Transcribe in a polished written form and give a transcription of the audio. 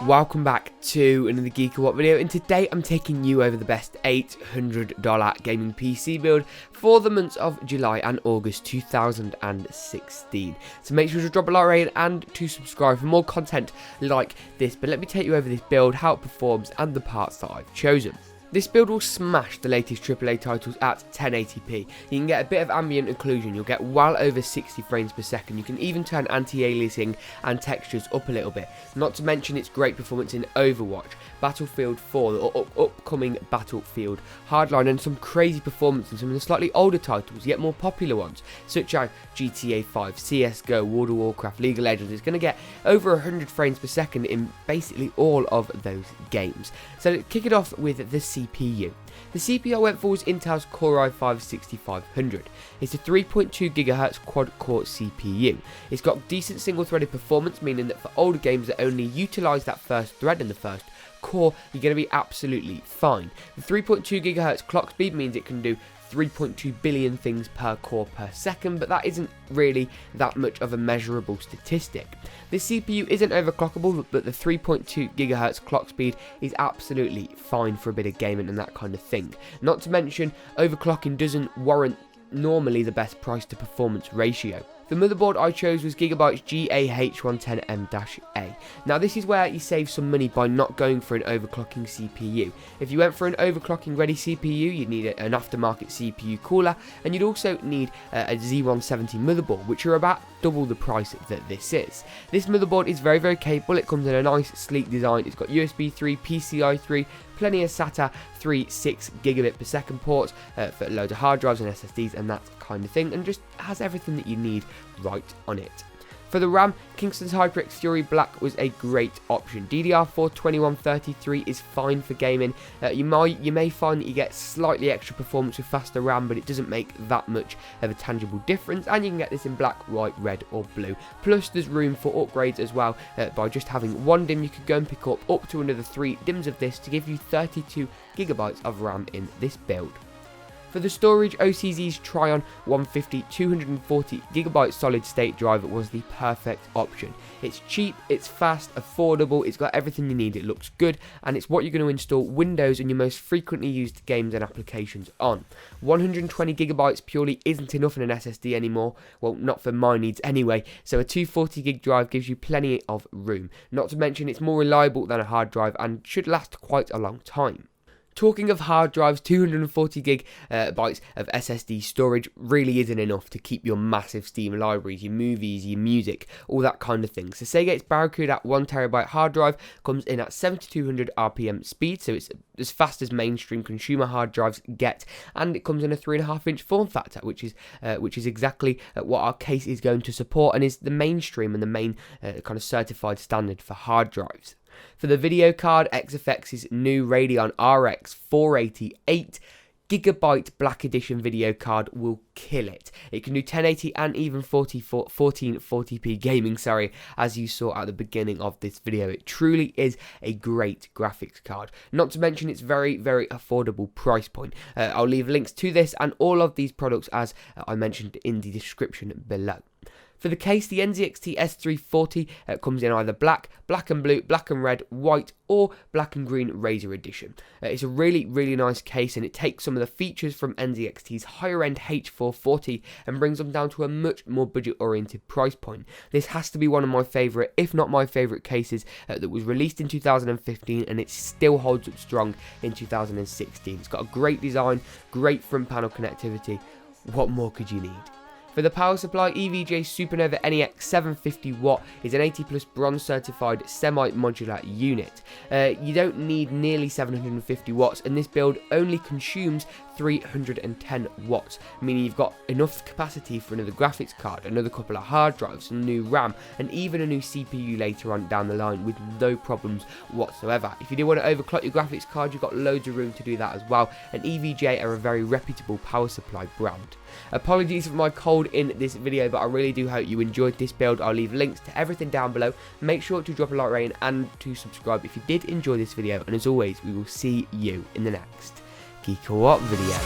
Welcome back to another GeekaWhat video, and today I'm taking you over the best $800 gaming PC build for the months of July and August 2016. So make sure to drop a like rating and to subscribe for more content like this. But let me take you over this build, how it performs and the parts that I've chosen. This build will smash the latest AAA titles at 1080p. You can get a bit of ambient occlusion, you'll get well over 60 frames per second. You can even turn anti-aliasing and textures up a little bit. Not to mention its great performance in Overwatch, Battlefield 4, the upcoming Battlefield Hardline, and some crazy performance in some of the slightly older titles, yet more popular ones, such as GTA 5, CSGO, World of Warcraft, League of Legends. It's going to get over 100 frames per second in basically all of those games. So to kick it off with the CPU. The CPU I went for was Intel's Core i5-6500. It's a 3.2 GHz quad-core CPU. It's got decent single-threaded performance, meaning that for older games that only utilise that first thread in the first core, you're going to be absolutely fine. The 3.2 GHz clock speed means it can do 3.2 billion things per core per second, but that isn't really that much of a measurable statistic. This CPU isn't overclockable, but the 3.2 GHz clock speed is absolutely fine for a bit of gaming and that kind of thing. Not to mention, overclocking doesn't warrant normally the best price to performance ratio. The motherboard I chose was Gigabyte's GAH110M-A. Now this is where you save some money by not going for an overclocking CPU. If you went for an overclocking ready CPU, you'd need an aftermarket CPU cooler, and you'd also need a Z170 motherboard, which are about double the price that this is. This motherboard is very capable. It comes in a nice sleek design. It's got USB 3, PCI 3, plenty of SATA 3 6 gigabit per second ports for loads of hard drives and SSDs and that kind of thing, and just has everything that you need right on it. For the RAM, Kingston's HyperX Fury Black was a great option. DDR4-2133 is fine for gaming. You may find that you get slightly extra performance with faster RAM, but it doesn't make that much of a tangible difference, and you can get this in black, white, red or blue. Plus there's room for upgrades as well. By just having one DIMM, you could go and pick up to another 3 DIMMs of this to give you 32 GB of RAM in this build. For the storage, OCZ's Trion 150 240GB solid state drive was the perfect option. It's cheap, it's fast, affordable, it's got everything you need, it looks good, and it's what you're going to install Windows and your most frequently used games and applications on. 120GB purely isn't enough in an SSD anymore, well, not for my needs anyway, so a 240GB drive gives you plenty of room. Not to mention it's more reliable than a hard drive and should last quite a long time. Talking of hard drives, 240GB of SSD storage really isn't enough to keep your massive Steam libraries, your movies, your music, all that kind of thing. So Seagate's Barracuda 1TB hard drive comes in at 7200 RPM speed, so it's as fast as mainstream consumer hard drives get, and it comes in a 3.5-inch form factor, which is exactly what our case is going to support and is the mainstream and the main kind of certified standard for hard drives. For the video card, XFX's new Radeon RX 488 GB Black Edition video card will kill it. It can do 1080 and even 1440p gaming, as you saw at the beginning of this video. It truly is a great graphics card. Not to mention its very affordable price point. I'll leave links to this and all of these products as I mentioned in the description below. For the case, the NZXT S340 comes in either black and blue, black and red, white, or black and green Razor Edition. It's a really nice case, and it takes some of the features from NZXT's higher end H440 and brings them down to a much more budget oriented price point. This has to be one of my favourite, if not my favourite cases that was released in 2015, and it still holds up strong in 2016. It's got a great design, great front panel connectivity. What more could you need? For the power supply, EVGA Supernova NEX 750W is an 80+ bronze certified semi-modular unit. You don't need nearly 750 watts, and this build only consumes 310 watts, meaning you've got enough capacity for another graphics card, another couple of hard drives, some new RAM, and even a new CPU later on down the line with no problems whatsoever. If you do want to overclock your graphics card, you've got loads of room to do that as well, and EVGA are a very reputable power supply brand. Apologies for my cold in this video, but I really do hope you enjoyed this build. I'll leave links to everything down below. Make sure to drop a like rating and to subscribe if you did enjoy this video, and as always, we will see you in the next GeekaWhat video.